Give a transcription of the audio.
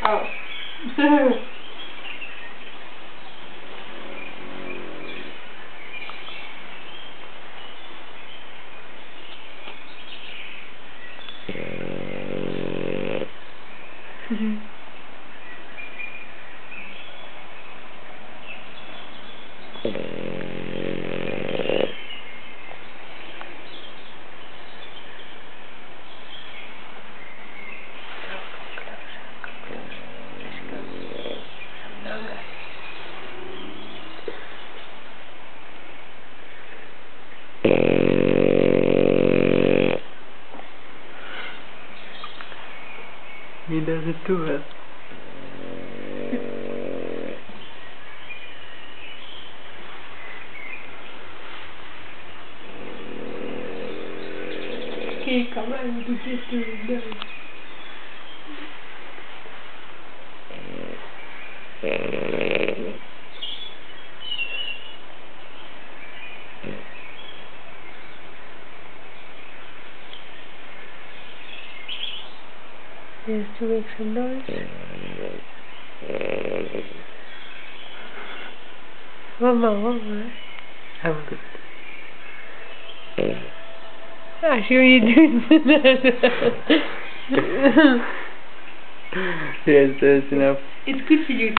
Oh. He does it too well. Okay, come on, we just do it now. He has to make some noise. One more. Have a good. I see what you're doing. Yes, that's enough. It's good for you.